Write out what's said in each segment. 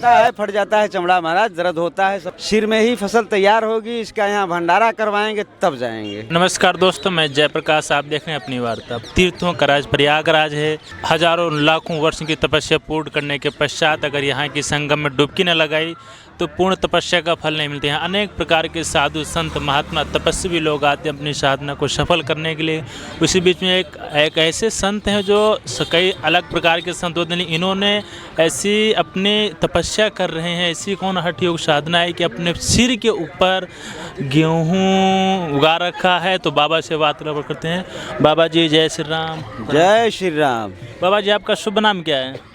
होता है, फट जाता है चमड़ा महाराज, दर्द होता है सब। सिर में ही फसल तैयार होगी, इसका यहाँ भंडारा करवाएंगे तब जाएंगे। नमस्कार दोस्तों, मैं जयप्रकाश, आप देख रहे हैं अपनी वार्ता। तीर्थों का राज प्रयागराज है। हजारों लाखों वर्ष की तपस्या पूर्ण करने के पश्चात अगर यहाँ की संगम में डुबकी न लगाई तो पूर्ण तपस्या का फल नहीं मिलते हैं। अनेक प्रकार के साधु संत महात्मा तपस्वी लोग आते हैं अपनी साधना को सफल करने के लिए। उसी बीच में एक ऐसे संत हैं जो कई अलग प्रकार के संत होते हैं, इन्होंने ऐसी अपनी तपस्या कर रहे हैं। ऐसी कौन हठ योग साधना है कि अपने सिर के ऊपर गेहूँ उगा रखा है। तो बाबा से बात करते हैं। बाबा जी जय श्री राम। जय श्री राम। बाबा जी आपका शुभ नाम क्या है?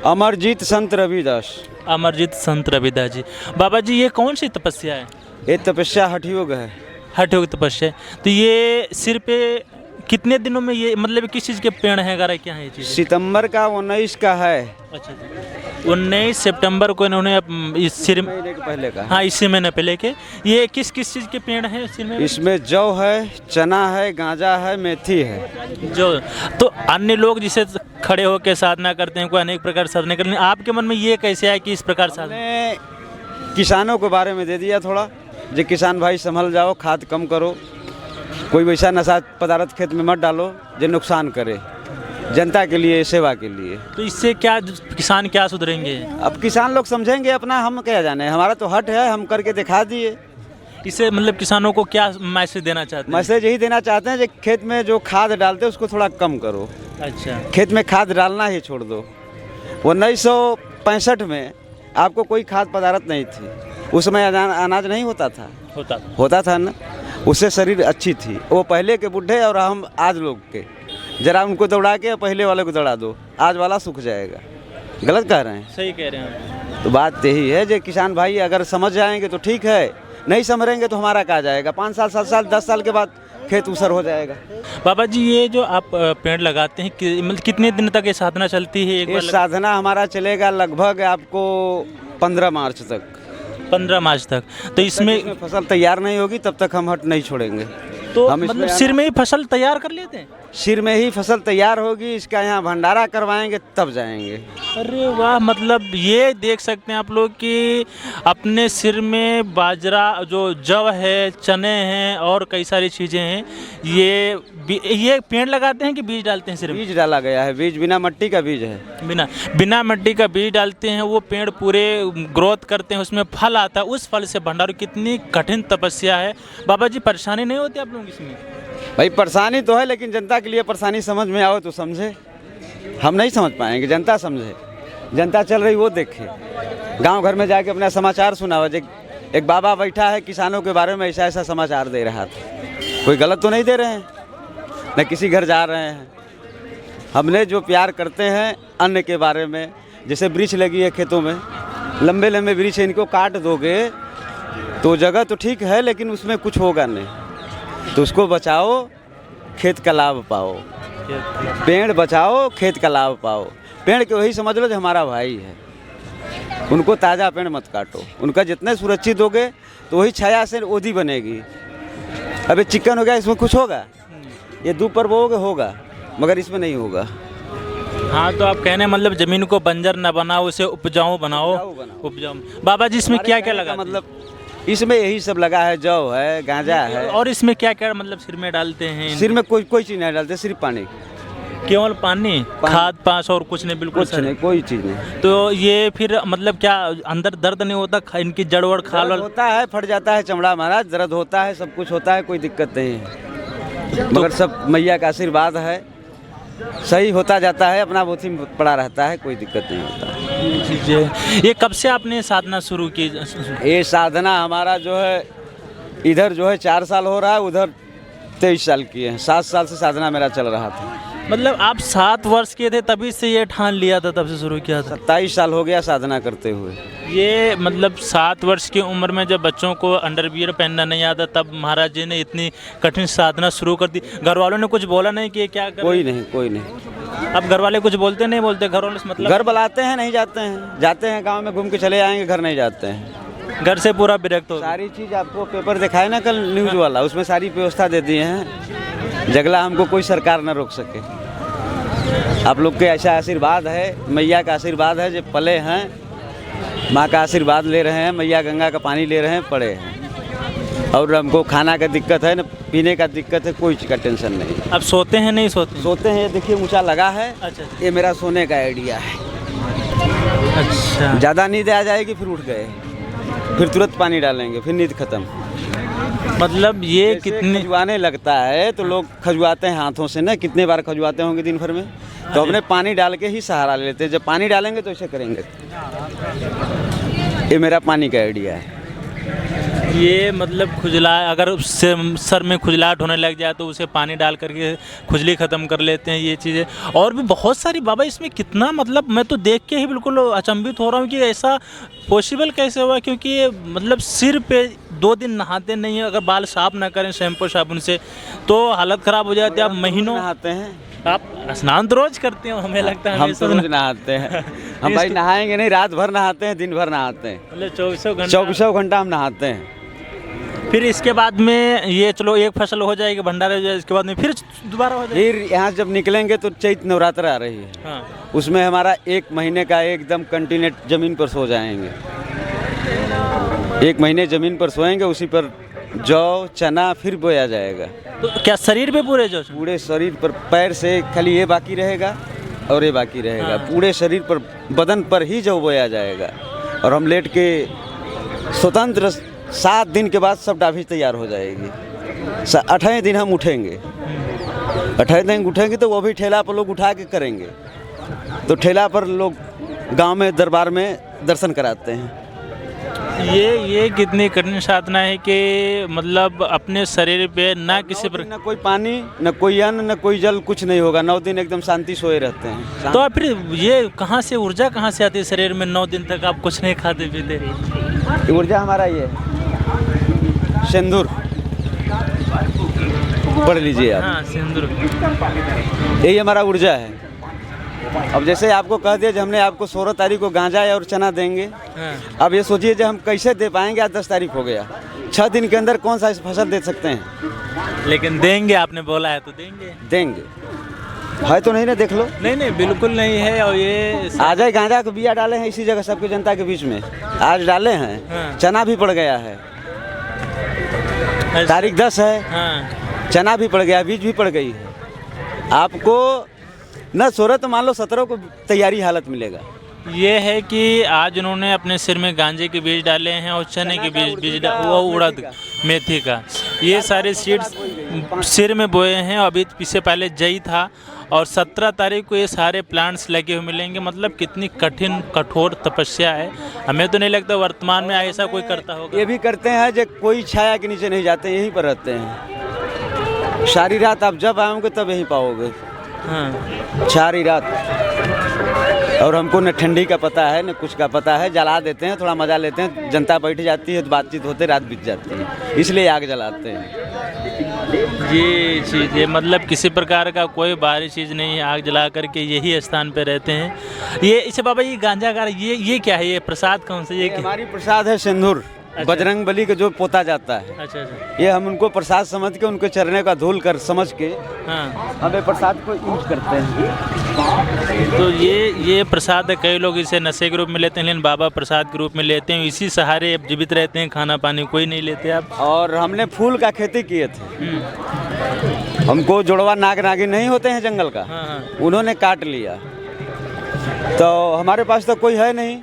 अमरजीत संत रविदास। अमरजीत संत रविदास जी। बाबा जी ये कौन सी तपस्या है? ये तपस्या हठ योग है। हठ योग तपस्या। तो ये सिर पे कितने दिनों में ये मतलब किस चीज़ के पेड़ है गारा क्या है ये चीज़? सितंबर का 19 का है। अच्छा जी। 19 सितंबर को इन्होंने इस सिर महीने के पहले का। हाँ इसी महीने पहले के। ये किस किस चीज़ के पेड़ हैं सिर में? इसमें जौ है, चना है, गांजा है, मेथी है। जो तो अन्य लोग जिसे खड़े होकर साधना करते हैं, कोई अनेक प्रकार साधना करते हैं, आपके मन में ये कैसे आया कि इस प्रकार साधना? हमने किसानों के बारे में दे दिया थोड़ा, जो किसान भाई संभल जाओ, खाद कम करो, कोई वैसा नशा पदार्थ खेत में मत डालो जो नुकसान करे, जनता के लिए, सेवा के लिए। तो इससे क्या किसान क्या सुधरेंगे? अब किसान लोग समझेंगे अपना, हम क्या जाने, हमारा तो हट है, हम करके दिखा दिए। इससे मतलब किसानों को क्या मैसेज देना चाहते हैं? मैसेज यही देना चाहते हैं कि खेत में जो खाद डालते हैं उसको थोड़ा कम करो। अच्छा। खेत में खाद डालना ही छोड़ दो। 1965 में आपको कोई खाद पदार्थ नहीं थी, उस समय अनाज नहीं होता था। होता था ना, उससे शरीर अच्छी थी। वो पहले के बुढ़े और हम आज लोग के, जरा उनको दौड़ा के पहले वाले को दौड़ा दो, आज वाला सूख जाएगा। गलत कह रहे हैं? सही कह रहे हैं। तो बात यही है, जो किसान भाई अगर समझ जाएंगे तो ठीक है, नहीं समझेंगे तो हमारा कहा जाएगा। 5 साल 7 साल 10 साल के बाद खेत उसर हो जाएगा। बाबा जी ये जो आप पेड़ लगाते हैं मतलब कितने दिन तक ये साधना चलती है? ये साधना हमारा चलेगा लगभग आपको 15 मार्च तक। 15 मार्च तक। तो इसमें फसल तैयार नहीं होगी तब तक हम हट नहीं छोड़ेंगे। तो हम मतलब सिर में ही फसल तैयार कर लेते हैं? सिर में ही फसल तैयार होगी, इसका यहाँ भंडारा करवाएंगे तब जाएंगे। अरे वाह, मतलब ये देख सकते हैं आप लोग कि अपने सिर में बाजरा, जो जव है, चने हैं और कई सारी चीज़ें हैं। ये पेड़ लगाते हैं कि बीज डालते हैं? सिर में बीज डाला गया है, बीज बिना मिट्टी का बीज है। बिना मिट्टी का बीज डालते हैं, वो पेड़ पूरे ग्रोथ करते हैं, उसमें फल आता है, उस फल से भंडारा। कितनी कठिन तपस्या है। बाबा जी परेशानी नहीं होती आप लोगों की इसमें? भाई परेशानी तो है, लेकिन जनता के लिए परेशानी समझ में आओ तो समझे। हम नहीं समझ पाएंगे, जनता समझे। जनता चल रही वो देखे, गांव घर में जाके अपना समाचार सुनाओ। एक बाबा बैठा है किसानों के बारे में ऐसा ऐसा समाचार दे रहा था। कोई गलत तो नहीं दे रहे हैं, न किसी घर जा रहे हैं। हमने जो प्यार करते हैं अन्न के बारे में, जैसे वृक्ष लगी है खेतों में, लंबे लंबे वृक्ष, इनको काट दोगे तो जगह तो ठीक है लेकिन उसमें कुछ होगा नहीं। तो उसको बचाओ, खेत का लाभ पाओ। पेड़ बचाओ, खेत का लाभ पाओ। पेड़ के वही समझ लो जो हमारा भाई है। उनको ताज़ा पेड़ मत काटो, उनका जितने सुरक्षित दोगे तो वही छाया से ओधी बनेगी। अबे चिकन हो गया, इसमें कुछ होगा? ये धूप पर बोओगे होगा, मगर इसमें नहीं होगा। हाँ, तो आप कहने मतलब जमीन को बंजर न बनाओ, उसे उपजाऊ बनाओ। उपजाऊ। बाबा जी इसमें क्या क्या लगा? मतलब इसमें यही सब लगा है, जौ है, गांजा है। और इसमें क्या क्या मतलब सिर में डालते हैं? सिर में कोई चीज़ नहीं डालते, सिर्फ पानी। केवल पानी? खाद पास और कुछ नहीं? बिल्कुल कुछ नहीं, कोई चीज़ नहीं। तो ये फिर मतलब क्या अंदर दर्द नहीं होता? इनकी जड़ वड़ खाल होता है, फट जाता है चमड़ा महाराज, दर्द होता है, सब कुछ होता है, कोई दिक्कत नहीं है। मगर सब मैया का आशीर्वाद है, सही होता जाता है, अपना बोथी में पड़ा रहता है, कोई दिक्कत नहीं होता। ये कब से आपने साधना शुरू की? ये साधना हमारा जो है इधर जो है 4 साल हो रहा है, उधर 23 साल की है। 7 साल से साधना मेरा चल रहा था। मतलब आप 7 वर्ष के थे तभी से ये ठान लिया था, तब से शुरू किया था? 27 साल हो गया साधना करते हुए। ये मतलब 7 वर्ष की उम्र में जब बच्चों को अंडरवियर पहनना नहीं आता, तब महाराज जी ने इतनी कठिन साधना शुरू कर दी। घर वालों ने कुछ बोला नहीं कि क्या कर? कोई नहीं। अब घर वाले कुछ बोलते नहीं बोलते? घर वाले मतलब घर बुलाते हैं, नहीं जाते हैं, जाते हैं गाँव में घूम के चले आएंगे, घर नहीं जाते हैं। घर से पूरा विरक्त हो? सारी चीज़ आपको पेपर दिखाए ना कल न्यूज़ वाला, उसमें सारी व्यवस्था दे दिए हैं। जगला हमको कोई सरकार न रोक सके। आप लोग के ऐसा आशीर्वाद है, मैया का आशीर्वाद है, जो पले हैं माँ का आशीर्वाद ले रहे हैं, मैया गंगा का पानी ले रहे हैं, पड़े हैं। और हमको खाना का दिक्कत है, न पीने का दिक्कत है, कोई चीज़ का टेंशन नहीं। अब सोते हैं नहीं सोते? सोते हैं, ये देखिए ऊंचा लगा है। अच्छा ये मेरा सोने का आइडिया है। अच्छा। ज़्यादा नींद आ जाएगी, फिर उठ गए, फिर तुरंत पानी डालेंगे, फिर नींद खत्म। मतलब ये कितने खजुआने लगता है तो लोग खजुआते हैं हाथों से ना, कितने बार खजुआते होंगे दिन भर में, तो अपने पानी डाल के ही सहारा ले लेते हैं। जब पानी डालेंगे तो ऐसे करेंगे। ये मेरा पानी का आइडिया है। ये मतलब खुजला, अगर उससे सर में खुजलाहट होने लग जाए तो उसे पानी डाल करके खुजली ख़त्म कर लेते हैं, ये चीज़ें। और भी बहुत सारी बाबा, इसमें कितना मतलब मैं तो देख के ही बिल्कुल अचंभित हो रहा हूँ कि ऐसा पॉसिबल कैसे हुआ। क्योंकि ये मतलब सिर पे 2 दिन नहाते नहीं है, अगर बाल साफ ना करें शैम्पू साबुन से तो हालत ख़राब हो जाती है। आप महीनों नहाते हैं, आप स्नान तो रोज करते हो, हमें लगता है हम तो रोज नहाते हैं। हम भाई नहाएंगे नहीं, रात भर नहाते हैं, दिन भर नहाते हैं, मतलब 24 24 घंटा हम नहाते हैं। फिर इसके बाद में ये चलो एक फसल हो जाएगी, भंडारा हो जाएगा, इसके बाद में फिर दोबारा हो जाएगी। फिर यहाँ जब निकलेंगे तो चैत नवरात्र आ रही है। हाँ। उसमें हमारा 1 महीने का एकदम कंटिन्यूट ज़मीन पर सो जाएंगे। 1 महीने ज़मीन पर सोएंगे, उसी पर जौ चना फिर बोया जाएगा। तो क्या शरीर पे पूरे जो? पूरे शरीर पर, पैर से खाली ये बाकी रहेगा और ये बाकी रहेगा। हाँ। पूरे शरीर पर, बदन पर ही जौ बोया जाएगा। और हम लेट के स्वतंत्र 7 दिन के बाद सब डाभी तैयार हो जाएगी। 8वें दिन हम उठेंगे। 8वें दिन उठेंगे तो वो भी ठेला पर लोग उठा के करेंगे। तो ठेला पर लोग गांव में दरबार में दर्शन कराते हैं। ये कितनी कठिन साधना है कि मतलब अपने शरीर पे ना किसी पर न कोई पानी, न कोई अन्न, न कोई जल, कुछ नहीं होगा। 9 दिन एकदम शांति सोए रहते हैं। तो फिर ये कहाँ से ऊर्जा कहाँ से आती है शरीर में? 9 दिन तक आप कुछ नहीं खाते पीते? ऊर्जा हमारा ये सिंदूर पढ़ लीजिए आप। हाँ, सिंदूर। यही हमारा ऊर्जा है। अब जैसे आपको कह दिया, जब हमने आपको 16 तारीख को गांजा और चना देंगे। हाँ। अब ये सोचिए जब हम कैसे दे पाएंगे। आज 10 तारीख हो गया, 6 दिन के अंदर कौन सा फसल दे सकते हैं? लेकिन देंगे, आपने बोला है तो देंगे। देंगे है तो नहीं ना, देख लो। नहीं बिल्कुल नहीं है। और ये आज ही गांजा के बिया डाले हैं इसी जगह सबकी जनता के बीच में, आज डाले हैं। हाँ। चना भी पड़ गया है, तारीख 10 है। हाँ। चना भी पड़ गया, बीज भी पड़ गई है। आपको न 16 तो मान लो 17 को तैयारी हालत मिलेगा। ये है कि आज उन्होंने अपने सिर में गांजे के बीज डाले हैं और चने के बीज वो उड़द, मेथी का, ये सारे सीड्स सिर में बोए हैं। अभी इससे पहले जई था और 17 तारीख को ये सारे प्लांट्स लगे हुए मिलेंगे। मतलब कितनी कठिन कठोर तपस्या है। हमें तो नहीं लगता वर्तमान में ऐसा कोई करता होगा। ये भी करते हैं जो कोई छाया के नीचे नहीं जाते, यहीं पर रहते हैं सारी रात। आप जब आओगे तब यहीं पाओगे। हाँ। सारी रात। और हमको न ठंडी का पता है न कुछ का पता है। जला देते हैं, थोड़ा मज़ा लेते हैं। जनता बैठ जाती है तो बातचीत होते, रात बीत जाती है, इसलिए आग जलाते हैं। ये चीज़ है, मतलब किसी प्रकार का कोई बाहरी चीज़ नहीं है। आग जला करके यही स्थान पे रहते हैं। ये इसे बाबा, ये गांजा का ये क्या है? ये प्रसाद कौन सा? ये हमारी प्रसाद है सिंदूर। अच्छा। बजरंग बली का जो पोता जाता है। अच्छा अच्छा। ये हम उनको प्रसाद समझ के, उनके चरणों का धूल कर समझ के हाँ। हम ये प्रसाद को यूज करते हैं। तो ये प्रसाद है। कई लोग इसे नशे के रूप में लेते हैं, लेकिन बाबा प्रसाद के रूप में लेते हैं। इसी सहारे अब जीवित रहते हैं, खाना पानी कोई नहीं लेते आप। और हमने फूल का खेती किए थे। हमको जुड़वा नाग नागिन नहीं होते हैं जंगल का, हाँ हाँ। उन्होंने काट लिया। तो हमारे पास तो कोई है नहीं।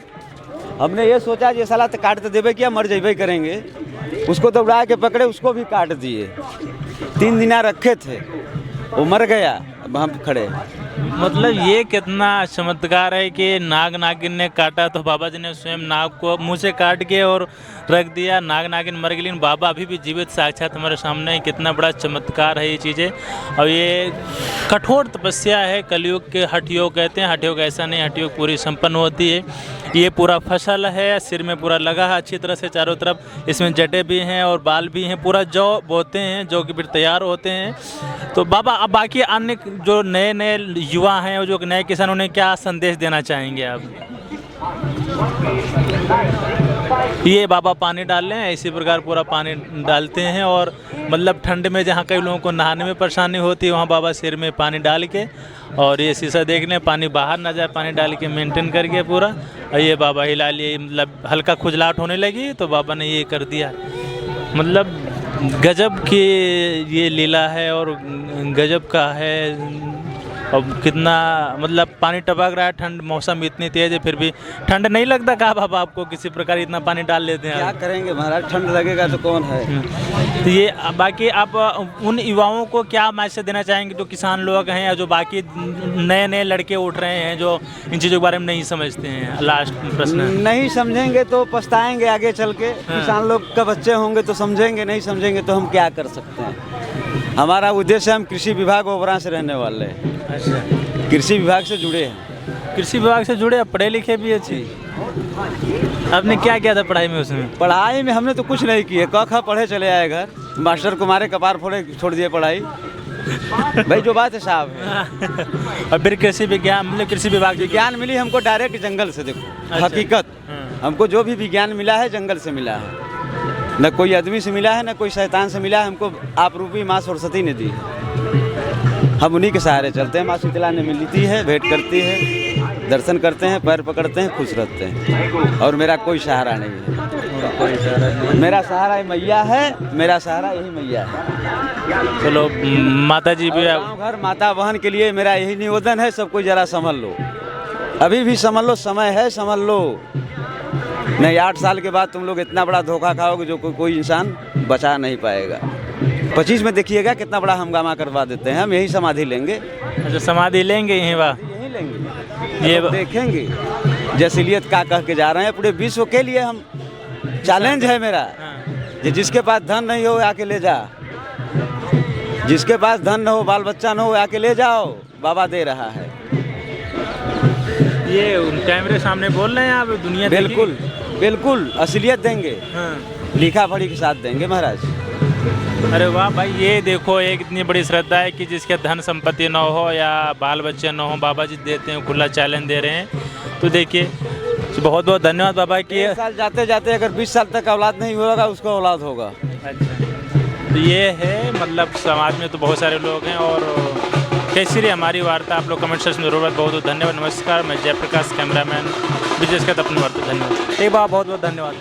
हमने ये सोचा ये साला तो काट तो देवे किया, मर जेबे करेंगे। उसको तो उड़ा के पकड़े, उसको भी काट दिए। 3 दिन रखे थे, वो मर गया। अब हम खड़े। मतलब ये कितना चमत्कार है कि नाग नागिन ने काटा तो बाबा जी ने स्वयं नाग को मुंह से काट के और रख दिया। नाग नागिन मर गई, लेकिन बाबा अभी भी जीवित साक्षात हमारे सामने है। कितना बड़ा चमत्कार है ये चीज़ें। और ये कठोर तपस्या है। कलयुग के हठ योग कहते हैं। हठ योग ऐसा नहीं, हठ योग पूरी संपन्न होती है। ये पूरा फसल है, सिर में पूरा लगा है अच्छी तरह से चारों तरफ। इसमें जटे भी हैं और बाल भी हैं। पूरा जौ बोते हैं, जो कि फिर तैयार होते हैं। तो बाबा, अब बाकी अन्य जो नए नए युवा हैं और जो नए किसान, उन्हें क्या संदेश देना चाहेंगे आप? ये बाबा पानी डाल रहे हैं, इसी प्रकार पूरा पानी डालते हैं। और मतलब ठंड में जहाँ कई लोगों को नहाने में परेशानी होती है, वहाँ बाबा सिर में पानी डाल के, और ये शीशा देख लें पानी बाहर ना जाए, पानी डाल के मेंटेन करके पूरा। और ये बाबा हिला लिए, मतलब हल्का खुजलाहट होने लगी तो बाबा ने ये कर दिया। मतलब गजब की ये लीला है और गजब का है। और कितना मतलब पानी टपक रहा है, ठंड मौसम इतनी तेज़ है फिर भी ठंड नहीं लगता कहा बाबा आपको? किसी प्रकार इतना पानी डाल लेते हैं क्या आप। करेंगे महाराज, ठंड लगेगा तो कौन है। तो ये बाकी आप उन युवाओं को क्या मैसेज देना चाहेंगे जो किसान लोग हैं या जो बाकी नए नए लड़के उठ रहे हैं जो इन चीज़ों के बारे में नहीं समझते हैं? लास्ट प्रश्न है। नहीं समझेंगे तो पछताएंगे आगे चल के। किसान लोग का बच्चे होंगे तो समझेंगे, नहीं समझेंगे तो हम क्या कर सकते हैं। हमारा उद्देश्य, हम कृषि विभाग ओबरा से रहने वाले हैं। अच्छा, कृषि विभाग से जुड़े हैं। कृषि विभाग से जुड़े, पढ़े लिखे भी अच्छी। आपने क्या किया था पढ़ाई में उसमें? पढ़ाई में हमने तो कुछ नहीं किए, क ख पढ़े चले आए घर, मास्टर को मारे कपार फोड़े छोड़ दिए पढ़ाई। भाई जो बात है साहब। और फिर कृषि विज्ञान मतलब कृषि विभाग की विज्ञान मिली हमको डायरेक्ट जंगल से। देखो अच्छा। हकीकत, हमको जो भी विज्ञान मिला है जंगल से मिला है, न कोई आदमी से मिला है न कोई शैतान से मिला है। हमको आप रूपी माँ सरस्वती ने दी है, हम उन्हीं के सहारे चलते हैं। माँ शीतला ने मिलती है, भेंट करती है, दर्शन करते हैं, पैर पकड़ते हैं, खुश रहते हैं। और मेरा कोई सहारा नहीं है, कोई सहारा नहीं। मेरा सहारा ये मैया है, मेरा सहारा यही मैया है। चलो माता जी भी गाँव घर माता बहन के लिए मेरा यही निवेदन है, सब कोई जरा संभल लो, अभी भी संभल लो, समय है, संभल लो। नहीं 8 साल के बाद तुम लोग इतना बड़ा धोखा खाओगे जो कोई इंसान बचा नहीं पाएगा। 25 में देखिएगा कितना बड़ा हंगामा करवा देते हैं। हम यही समाधि लेंगे। अच्छा, समाधि लेंगे यहीं बा? यही लेंगे, ये अब देखेंगे जैसिलियत का कह के जा रहे हैं पूरे विश्व के लिए। हम चैलेंज है मेरा, कि जिसके पास धन नहीं हो आके ले जा, जिसके पास धन न हो, बाल बच्चा न हो, आके ले जाओ, बाबा दे रहा है। ये कैमरे सामने बोल रहे हैं आप, दुनिया बिल्कुल बिल्कुल असलियत देंगे, हाँ। लिखा पढ़ी के साथ देंगे महाराज। अरे वाह भाई, ये देखो एक इतनी बड़ी श्रद्धा है कि जिसके धन संपत्ति न हो या बाल बच्चे न हो, बाबा जी देते हैं, खुला चैलेंज दे रहे हैं। तो देखिए बहुत बहुत धन्यवाद बाबा की। 1 साल जाते जाते अगर 20 साल तक औलाद नहीं होगा, उसको औलाद होगा। अच्छा, तो ये है मतलब समाज में तो बहुत सारे लोग हैं। और कैसी रही हमारी वार्ता, आप लोग कमेंट सेक्शन में जरूर। बहुत बहुत धन्यवाद। नमस्कार, मैं जयप्रकाश, कैमरामैन विजय के अपनी वार्ता। धन्यवाद। एक बार बहुत बहुत धन्यवाद।